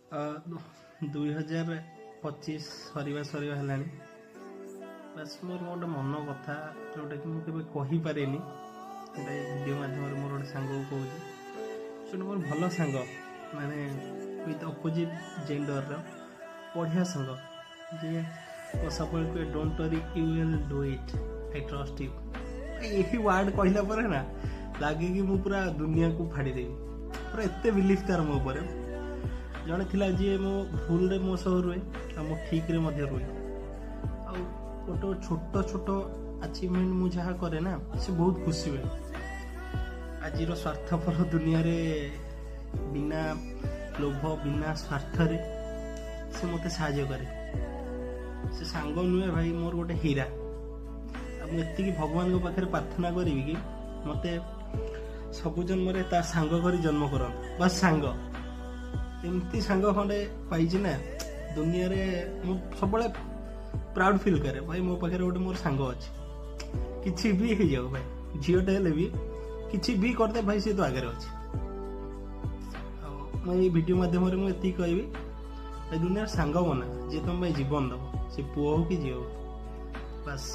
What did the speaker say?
2025 ସରିବା ସରିବା ହେଲାଣି। ବାସ୍ ମୋର ଗୋଟେ ମନ କଥା ଯେଉଁଟାକି ମୁଁ କେବେ କହିପାରେନି, ସେଇଟା ଏ ଭିଡ଼ିଓ ମାଧ୍ୟମରେ ମୋର ଗୋଟେ ସାଙ୍ଗକୁ କହୁଛି। ସେଇଟା ମୋର ଭଲ ସାଙ୍ଗ, ମାନେ ୱିଥ୍ ଅପୋଜିଟ୍ ଜେଣ୍ଡରର ବଢ଼ିଆ ସାଙ୍ଗ, ଯିଏ ମୋ ସବୁବେଳେ କୁହେ don't worry you will do it, I trust you. ଏହି ୱାର୍ଡ଼ କହିଲା ପରେ ନା ଲାଗେ କି ମୁଁ ପୁରା ଦୁନିଆକୁ ଫାଡ଼ିଦେବି, ପୁରା ଏତେ ବିଲିଫ୍ ତାର ମୋ ଉପରେ। ଜଣେ ଥିଲା ଯିଏ ମୋ ଭୁଲରେ ମୋ ସହ ରୁହେ ଆଉ ମୋ ଠିକ୍ରେ ମଧ୍ୟ ରୁହେ। ଆଉ ଗୋଟେ ଛୋଟ ଛୋଟ ଆଚିଭମେଣ୍ଟ ମୁଁ ଯାହା କରେ ନା, ସେ ବହୁତ ଖୁସି ହୁଏ। ଆଜିର ସ୍ୱାର୍ଥପର ଦୁନିଆରେ ବିନା ଲୋଭ ବିନା ସ୍ୱାର୍ଥରେ ସେ ମୋତେ ସାହାଯ୍ୟ କରେ। ସେ ସାଙ୍ଗ ନୁହେଁ ଭାଇ, ମୋର ଗୋଟେ ହୀରା। ଆଉ ମୁଁ ଏତିକି ଭଗବାନଙ୍କ ପାଖରେ ପ୍ରାର୍ଥନା କରିବି କି ମୋତେ ସବୁ ଜନ୍ମରେ ତା ସାଙ୍ଗ କରି ଜନ୍ମ କରନ୍ତୁ। ବାସ୍ ସାଙ୍ଗ, ଏମିତି ସାଙ୍ଗ ଖଣ୍ଡେ ପାଇଛି ନା ଦୁନିଆରେ, ମୁଁ ସବୁବେଳେ ପ୍ରାଉଡ ଫିଲ୍ କରେ ଭାଇ ମୋ ପାଖରେ ଗୋଟେ ମୋର ସାଙ୍ଗ ଅଛି। କିଛି ବି ହେଇଯାଉ ଭାଇ, ଝିଅଟେ ହେଲେ ବି କିଛି ବି କରିଦେ ଭାଇ, ସେ ତ ଆଗରେ ଅଛି। ଆଉ ମୁଁ ଏଇ ଭିଡ଼ିଓ ମାଧ୍ୟମରେ ମୁଁ ଏତିକି କହିବି, ଭାଇ ଦୁନିଆର ସାଙ୍ଗ ବନା ଯିଏ ତମ ପାଇଁ ଜୀବନ ଦବ, ସେ ପୁଅ ହଉ କି ଝିଅ ହଉ। ବାସ୍।